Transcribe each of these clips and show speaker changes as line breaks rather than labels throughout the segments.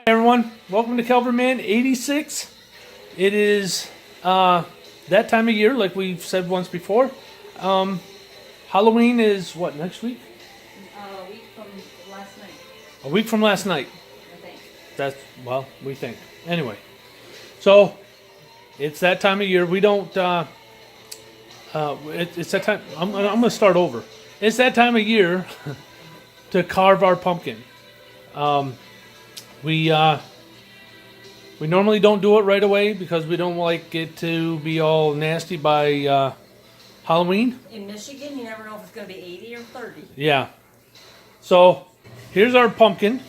Everyone, welcome to Cavalry 86. It is that time of year, like we've said once before. Halloween is what, next week?
A week from last night.
A week from last night.
I think.
That's, well, we think. Anyway, so it's that time of year. We don't. It's that time. I'm gonna start over. It's that time of year to carve our pumpkin. We normally don't do it right away because we don't like it to be all nasty by Halloween.
In Michigan, you never know if it's going to be 80 or 30.
Yeah. So here's our pumpkin.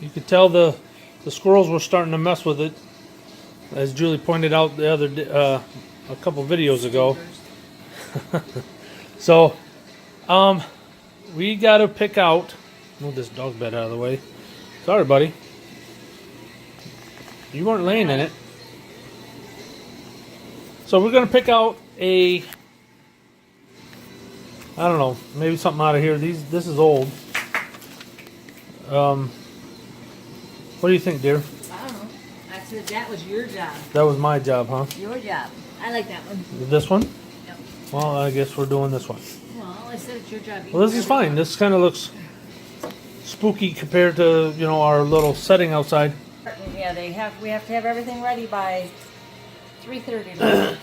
You can tell the squirrels were starting to mess with it, as Julie pointed out the other a couple videos ago. So we got to pick out. Move this dog bed out of the way. Sorry, buddy. You weren't laying in it. So we're going to pick out a, I don't know, maybe something out of here. This is old. What do you think, dear?
I don't know. I said that was your job.
That was my job, huh?
Your job. I like that one.
This one?
Yep.
Well, I guess we're doing this one.
Well, I said it's your job.
Well, this is fine. This kind of looks spooky compared to, you know, our little setting outside.
Yeah, we have to have everything ready by 3:30.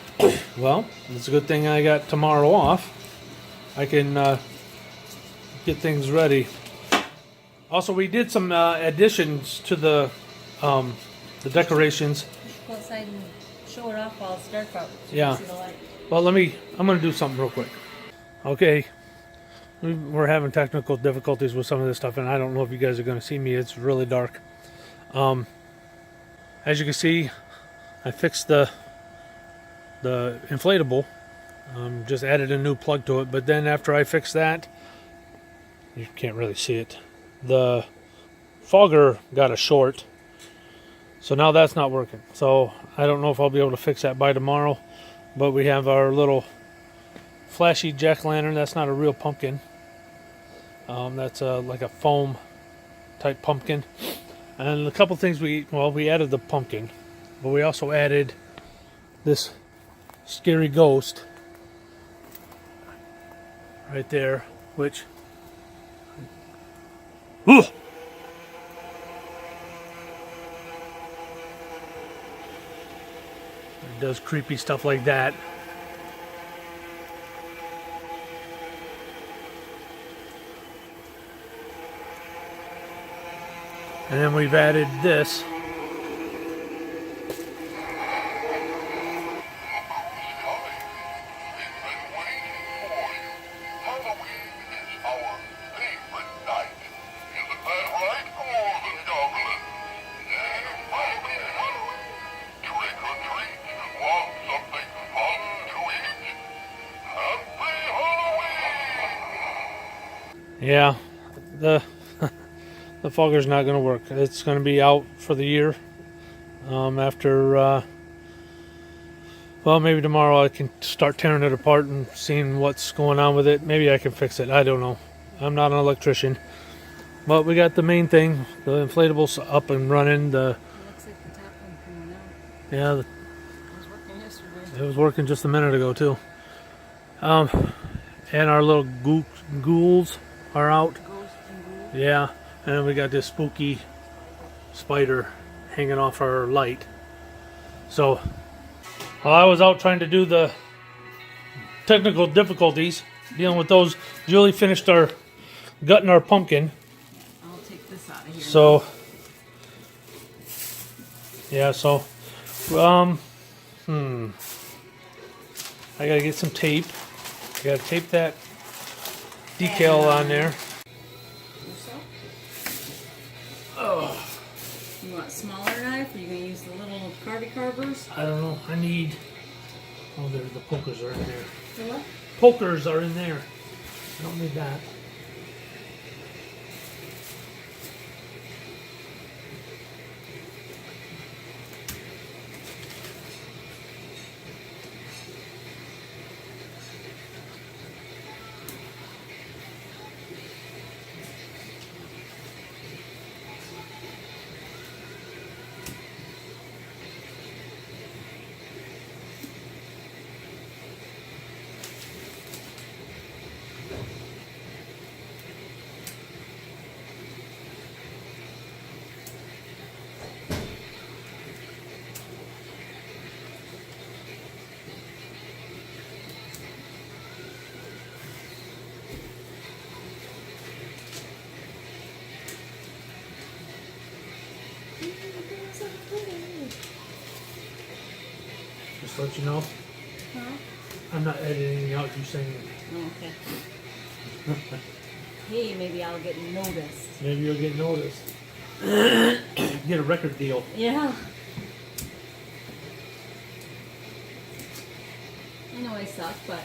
Well, it's a good thing I got tomorrow off. I can get things ready. Also, we did some additions to the decorations.
Go outside and show it off while it's dark out. So
Yeah.
you can see the light.
Well, I'm going to do something real quick. Okay. We're having technical difficulties with some of this stuff, and I don't know if you guys are going to see me. It's really dark. As you can see, I fixed the inflatable. Just added a new plug to it. But then after I fixed that, you can't really see it. The fogger got a short. So now that's not working. So I don't know if I'll be able to fix that by tomorrow. But we have our little flashy jack-o'-lantern. That's not a real pumpkin. That's like a foam type pumpkin. And a couple things we added the pumpkin, but we also added this scary ghost right there, which it does creepy stuff like that. And then we've added this. Yeah, the fogger's not going to work. It's going to be out for the year. After, well, maybe tomorrow I can start tearing it apart and seeing what's going on with it. Maybe I can fix it. I don't know. I'm not an electrician. But we got the main thing, the inflatables up and running.
It looks like the top one coming out.
Yeah,
It was working yesterday.
it was working just a minute ago too. And our little ghouls are out.
Ghost and ghoul.
Yeah. And we got this spooky spider hanging off our light. So, while I was out trying to do the technical difficulties, dealing with those, Julie finished our gutting our pumpkin.
I'll take this out of here.
So, yeah, so, I gotta get some tape. I gotta tape that decal on there.
You want a smaller knife, or you going to use the little carvers?
I don't know. I need. Oh, the pokers are in there.
The what?
Pokers are in there. I don't need that. Just let you know.
Huh?
I'm not editing out you saying it.
Oh, okay. Hey, maybe I'll get noticed.
Maybe you'll get noticed. Get a record deal.
Yeah. I know I suck, but.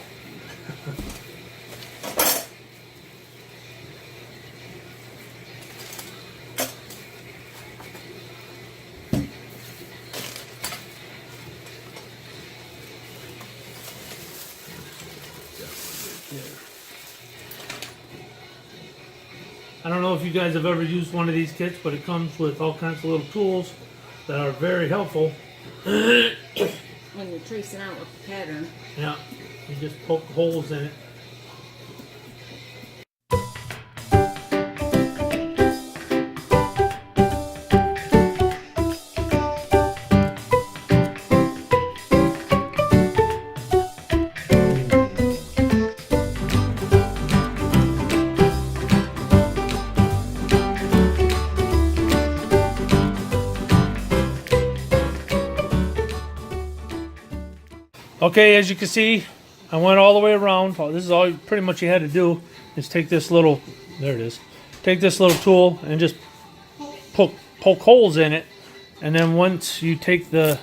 I don't know if you guys have ever used one of these kits, but it comes with all kinds of little tools that are very helpful.
When you're tracing out with the pattern.
Yeah, you just poke holes in it. Okay, as you can see, I went all the way around. This is all pretty much you had to do is take this little, there it is, take this little tool and just poke holes in it. And then once you take the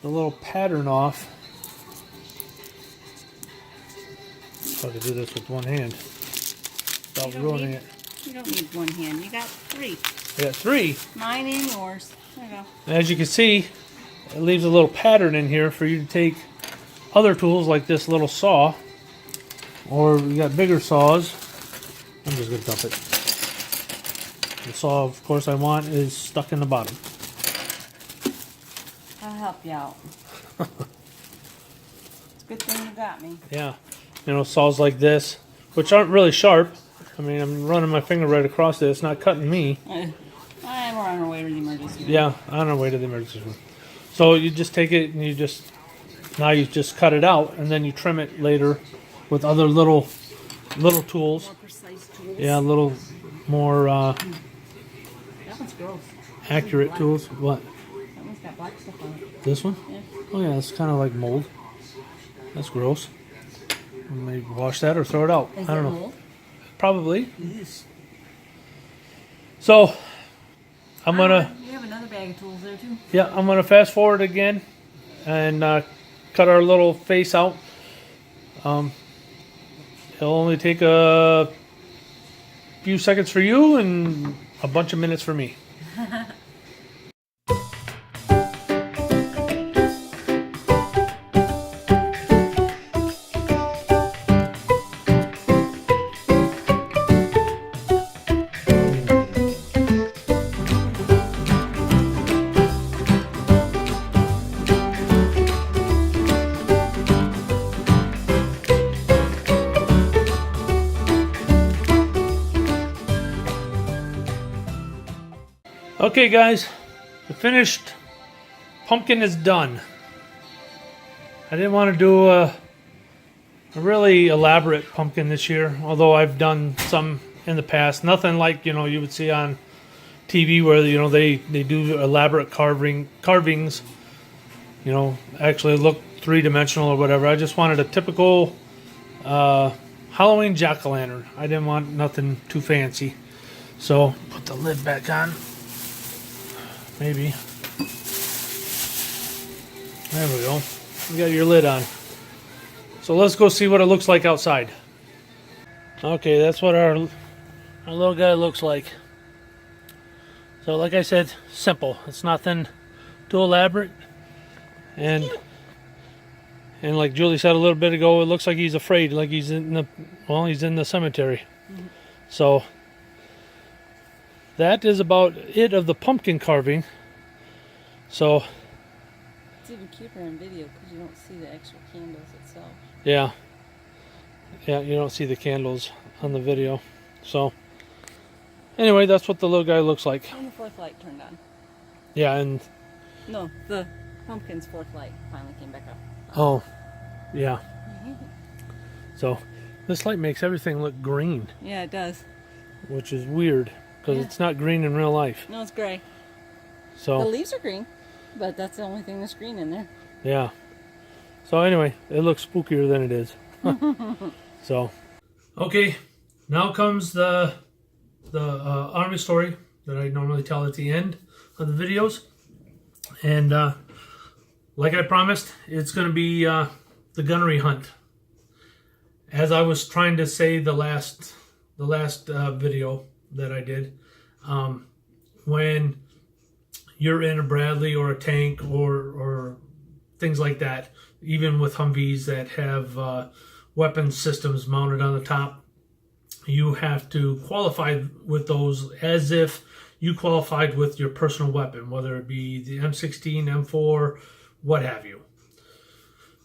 little pattern off, if I could do this with one hand without ruining it.
You don't need one hand. You got three.
I got three.
Mine and yours. There you go.
And as you can see, it leaves a little pattern in here for you to take other tools like this little saw, or you got bigger saws. I'm just going to dump it. The saw, of course, I want is stuck in the bottom.
I'll help you out. It's a good thing you got me.
Yeah, you know, saws like this, which aren't really sharp. I mean, I'm running my finger right across it. It's not cutting me.
We're on our way to the emergency room.
Yeah, on our way to the emergency room. So you just take it and you just cut it out, and then you trim it later with other little tools.
More precise tools.
Yeah, a little more
That one's gross.
accurate tools. What?
That one's got black stuff on it.
This one?
Yeah.
Oh yeah, it's kind of like mold. That's gross. Maybe wash that or throw it out.
Is
I don't
it
know.
mold?
Probably. So I'm gonna.
You have another bag of tools there too.
Yeah, I'm gonna fast forward again and cut our little face out. It'll only take a few seconds for you and a bunch of minutes for me. Okay guys, the finished pumpkin is done. I didn't want to do a really elaborate pumpkin this year, although I've done some in the past. Nothing like, you know, you would see on TV where, you know, they do elaborate carvings, you know, actually look three-dimensional or whatever. I just wanted a typical Halloween jack-o'-lantern. I didn't want nothing too fancy. So, put the lid back on. Maybe. There we go. You got your lid on. So let's go see what it looks like outside. Okay, that's what our little guy looks like. So like I said, simple. It's nothing too elaborate. And like Julie said a little bit ago, it looks like he's afraid, like he's in the cemetery. Mm-hmm. So that is about it of the pumpkin carving. So
it's even cuter in video because you don't see the actual candles itself.
Yeah, you don't see the candles on the video. So anyway, that's what the little guy looks like.
And the fourth light turned on.
Yeah, and
no, the pumpkin's fourth light finally came back up.
Oh, yeah. So this light makes everything look green.
Yeah, it does.
Which is weird because it's not green in real life.
No, it's gray.
So
The leaves are green, but that's the only thing that's green in there.
yeah. So anyway, it looks spookier than it is. So, okay, now comes the army story that I normally tell at the end of the videos, and like I promised, it's going to be the gunnery hunt. As I was trying to say the last video that I did, when you're in a Bradley or a tank or things like that, even with Humvees that have weapons systems mounted on the top, you have to qualify with those as if you qualified with your personal weapon, whether it be the M16, M4, what have you.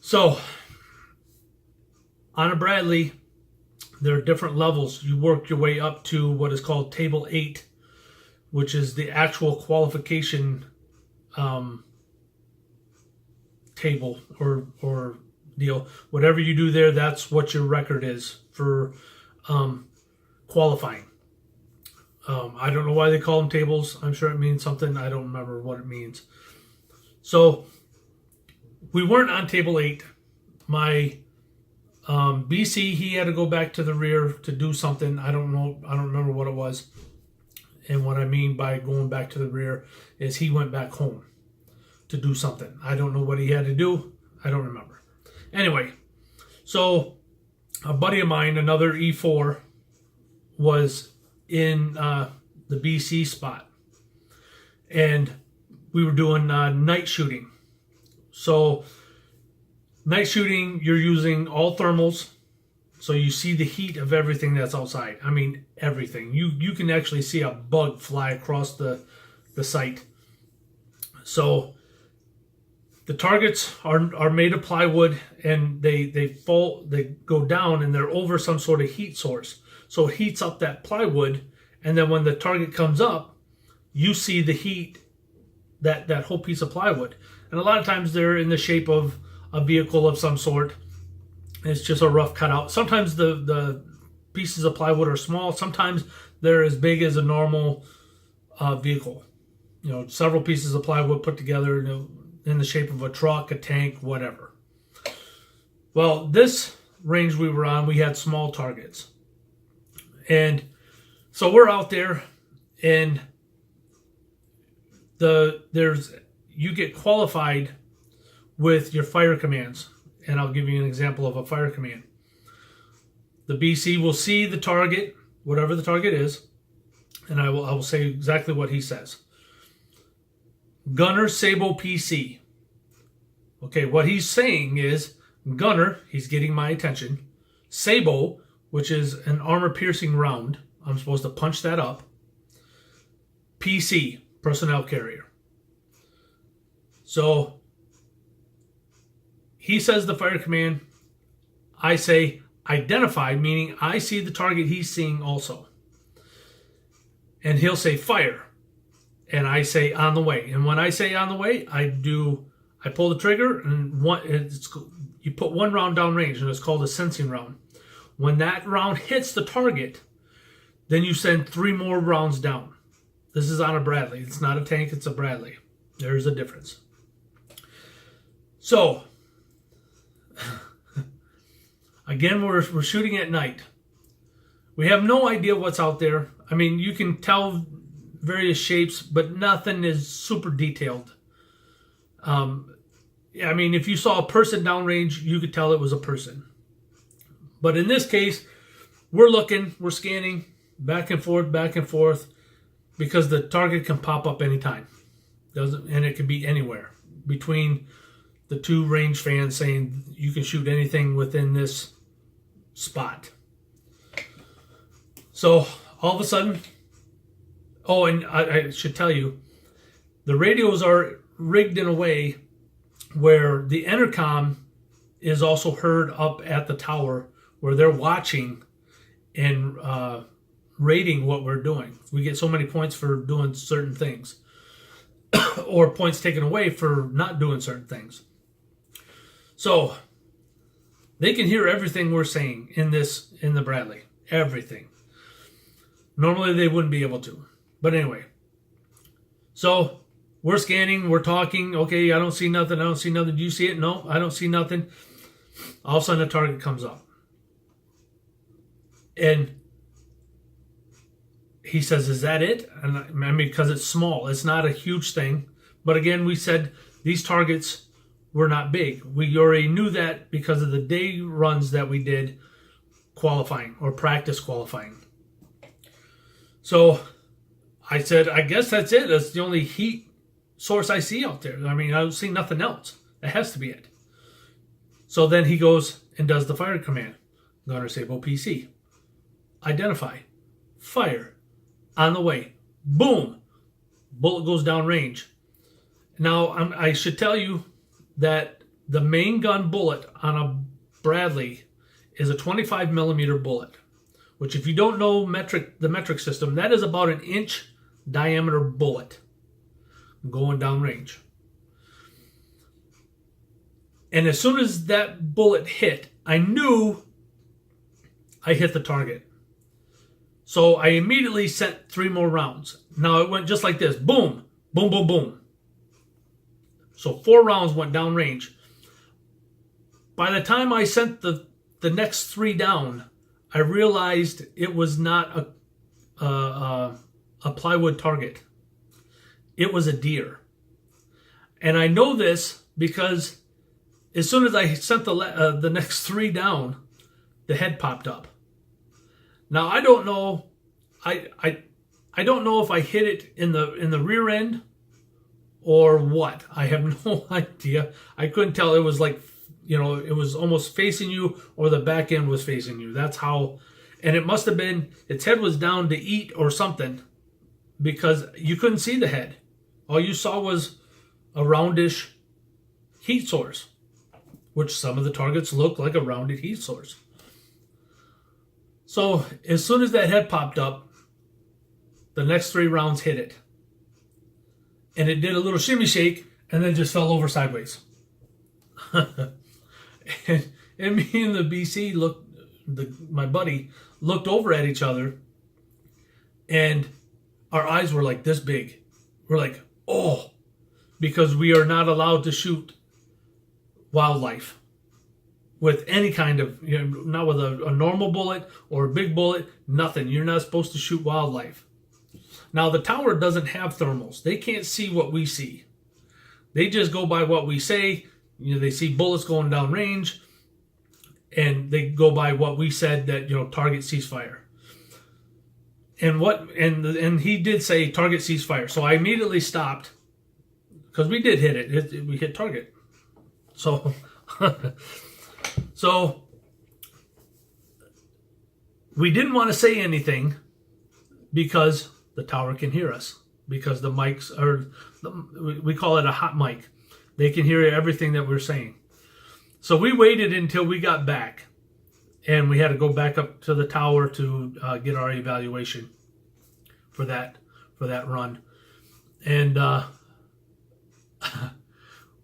So, on a Bradley, there are different levels. You work your way up to what is called Table 8, which is the actual qualification table or deal. Whatever you do there, that's what your record is for qualifying. I don't know why they call them tables. I'm sure it means something. I don't remember what it means. So we weren't on Table 8. My BC, he had to go back to the rear to do something. I don't know. I don't remember what it was. And what I mean by going back to the rear is he went back home to do something. I don't know what he had to do. I don't remember. Anyway, so a buddy of mine, another E4, was in the BC spot. And we were doing night shooting. So night shooting, you're using all thermals. So you see the heat of everything that's outside. I mean, everything. You can actually see a bug fly across the site. So the targets are made of plywood, and they go down, and they're over some sort of heat source. So it heats up that plywood, and then when the target comes up, you see the heat, that whole piece of plywood. And a lot of times they're in the shape of a vehicle of some sort. It's just a rough cutout. Sometimes the pieces of plywood are small. Sometimes they're as big as a normal vehicle. You know, several pieces of plywood put together in the shape of a truck, a tank, whatever. Well, this range we were on, we had small targets. And so we're out there, and you get qualified with your fire commands. And I'll give you an example of a fire command. The BC will see the target, whatever the target is, and I will say exactly what he says. Gunner Sabo PC. Okay, what he's saying is, Gunner, he's getting my attention. Sabo, which is an armor-piercing round. I'm supposed to punch that up. PC, personnel carrier. So he says the fire command. I say identify, meaning I see the target he's seeing also. And he'll say fire. And I say on the way. And when I say on the way, I pull the trigger, and you put one round down range, and it's called a sensing round. When that round hits the target, then you send 3 more rounds down. This is on a Bradley. It's not a tank, it's a Bradley. There's a difference. So, again, we're shooting at night. We have no idea what's out there. I mean, you can tell various shapes, but nothing is super detailed. I mean, if you saw a person downrange, you could tell it was a person. But in this case, we're looking, we're scanning back and forth, because the target can pop up anytime. And it can be anywhere between the 2 range fans saying you can shoot anything within this spot. So all of a sudden, oh, and I should tell you, the radios are rigged in a way where the intercom is also heard up at the tower, where they're watching and rating what we're doing. We get so many points for doing certain things, or points taken away for not doing certain things. So they can hear everything we're saying in the Bradley. Everything. Normally they wouldn't be able to. But anyway. So We're scanning, we're talking. Okay, I don't see nothing. I don't see nothing. Do you see it? No, I don't see nothing. All of a sudden, a target comes up. And he says, is that it? And I mean, because it's small. It's not a huge thing. But again, we said these targets were not big. We already knew that because of the day runs that we did qualifying or practice qualifying. So I said, I guess that's it. That's the only heat source I see out there. I mean, I don't see nothing else. That has to be it. So then he goes and does the fire command. Gunner Sable PC. Identify. Fire. On the way. Boom. Bullet goes down range. Now, I should tell you that the main gun bullet on a Bradley is a 25 millimeter bullet, which if you don't know the metric system, that is about an inch diameter bullet going down range. And as soon as that bullet hit, I knew I hit the target. So I immediately sent 3 more rounds. Now it went just like this. Boom, boom, boom, boom. So 4 rounds went down range. By the time I sent the next 3 down, I realized it was not a plywood target. It was a deer. And I know this because as soon as I sent the next 3 down, the head popped up. Now I don't know. I don't know if I hit it in the rear end or what. I have no idea. I couldn't tell. It was like, it was almost facing you or the back end was facing you. That's how. And it must have been its head was down to eat or something because you couldn't see the head. All you saw was a roundish heat source, which some of the targets look like a rounded heat source. So as soon as that head popped up, the next 3 rounds hit it. And it did a little shimmy shake and then just fell over sideways. and me and the BC my buddy looked over at each other and our eyes were like this big. We're like, oh, because we are not allowed to shoot wildlife with any kind of, not with a normal bullet or a big bullet, nothing. You're not supposed to shoot wildlife. Now, the tower doesn't have thermals. They can't see what we see. They just go by what we say. They see bullets going down range, and they go by what we said that, target ceasefire. And he did say target ceasefire. So I immediately stopped because we did hit it. We hit target. So, so we didn't want to say anything because the tower can hear us, because the mics we call it a hot mic. They can hear everything that we're saying. So we waited until we got back, and we had to go back up to the tower to get our evaluation for that run. And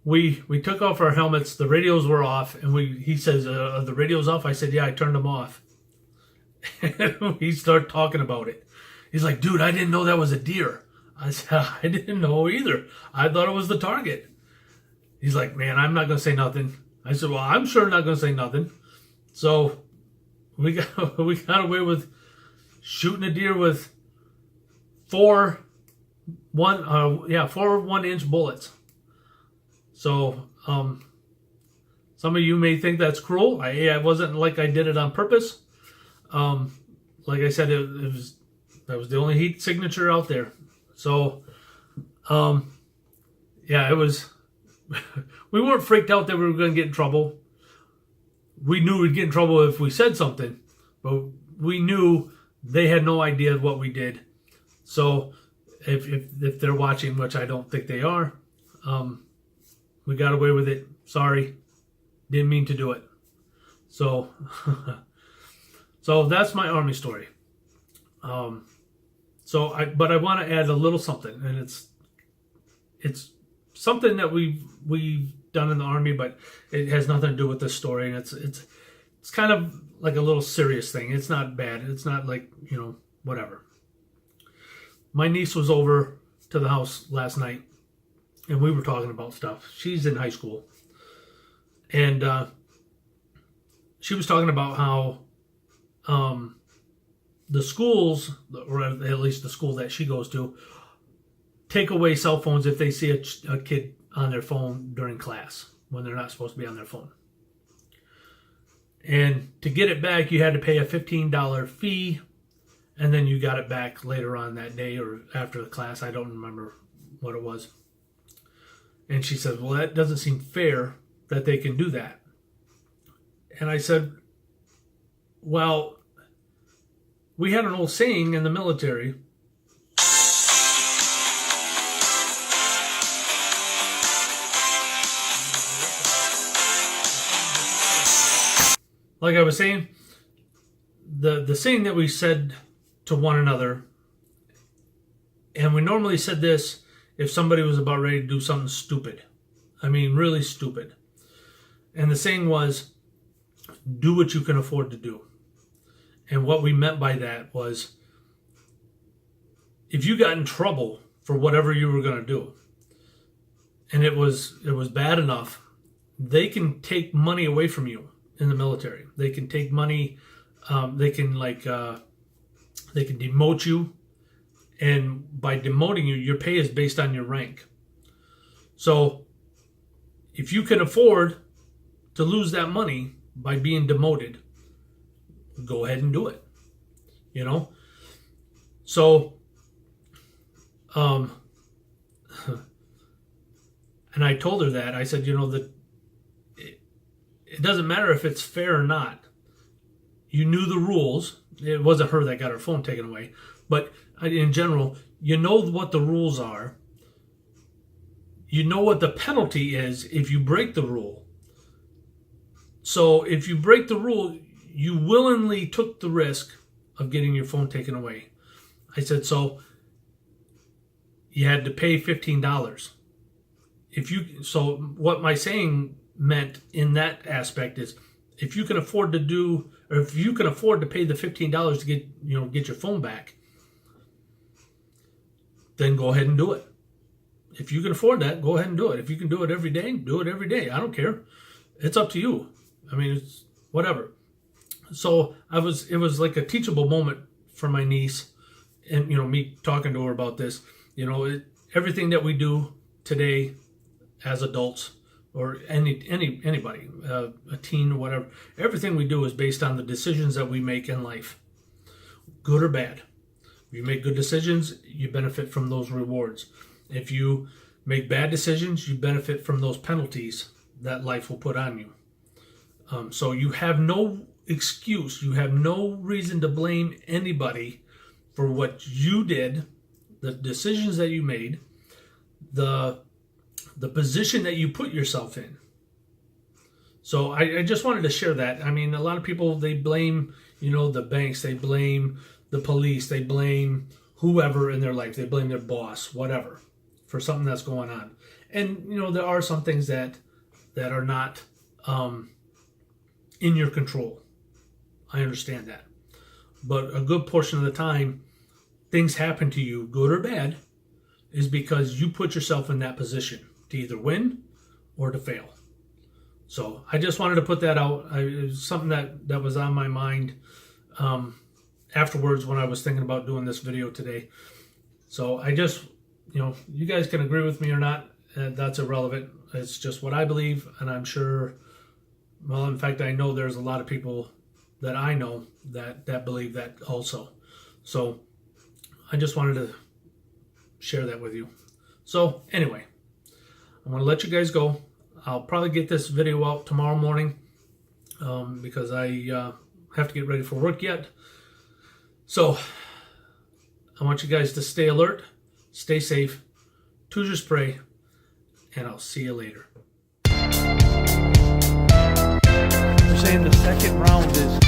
we took off our helmets. The radios were off, and he says, "Are the radios off?" I said, "Yeah, I turned them off." He started talking about it. He's like, "Dude, I didn't know that was a deer." I said, "I didn't know either. I thought it was the target." He's like, "Man, I'm not going to say nothing." I said, "Well, I'm sure not going to say nothing." So we got away with shooting a deer with 4 1-inch bullets. So some of you may think that's cruel. It wasn't like I did it on purpose. Like I said, that was the only heat signature out there. So it was. We weren't freaked out that we were going to get in trouble. We knew we'd get in trouble if we said something, but we knew they had no idea what we did. So if they're watching, which I don't think they are, we got away with it. Sorry, didn't mean to do it. So so that's my Army story. But I want to add a little something, and it's something that we've done in the Army, but it has nothing to do with this story. And it's kind of like a little serious thing. It's not bad. It's not like, whatever. My niece was over to the house last night, and we were talking about stuff. She's in high school, and she was talking about how the schools, or at least the school that she goes to, take away cell phones if they see a kid on their phone during class when they're not supposed to be on their phone. And to get it back, you had to pay a $15 fee, and then you got it back later on that day or after the class. I don't remember what it was. And she said, well, that doesn't seem fair that they can do that. And I said, well, we had an old saying in the military. Like I was saying, the saying that we said to one another, and we normally said this if somebody was about ready to do something stupid. I mean, really stupid. And the saying was, do what you can afford to do. And what we meant by that was, if you got in trouble for whatever you were going to do, and it was bad enough, they can take money away from you in the military. They can take money. They can demote you, and by demoting you, your pay is based on your rank. So if you can afford to lose that money by being demoted, go ahead and do it. You know? So, and I told her that. I said, you know, that it doesn't matter if it's fair or not. You knew the rules. It wasn't her that got her phone taken away. But in general, you know what the rules are. You know what the penalty is if you break the rule. So if you break the rule, you willingly took the risk of getting your phone taken away. I said, so you had to pay $15. So what my saying meant in that aspect is, if you can afford to do, or if you can afford to pay the $15 to get your phone back, then go ahead and do it. If you can afford that, go ahead and do it. If you can do it every day, do it every day. I don't care. It's up to you. I mean, it's whatever. So it was like a teachable moment for my niece, and me talking to her about this. Everything that we do today as adults, or anybody, a teen or whatever, everything we do is based on the decisions that we make in life, good or bad. If you make good decisions, you benefit from those rewards. If you make bad decisions, you benefit from those penalties that life will put on you. So you have no excuse, you have no reason to blame anybody for what you did, the decisions that you made, the position that you put yourself in. So I just wanted to share that. I mean, a lot of people, they blame, the banks, they blame the police, they blame whoever in their life, they blame their boss, whatever, for something that's going on. And, there are some things that are not in your control. I understand that. But a good portion of the time, things happen to you, good or bad, is because you put yourself in that position to either win or to fail. So I just wanted to put that out. It was something that was on my mind afterwards when I was thinking about doing this video today. So I just, you guys can agree with me or not. That's irrelevant. It's just what I believe, and I'm sure, well, in fact, I know there's a lot of people that I know that believe that also. So I just wanted to share that with you. So anyway, I'm going to let you guys go. I'll probably get this video out tomorrow morning because I have to get ready for work yet. So I want you guys to stay alert, stay safe, choose your spray, and I'll see you later.
They're saying the second round is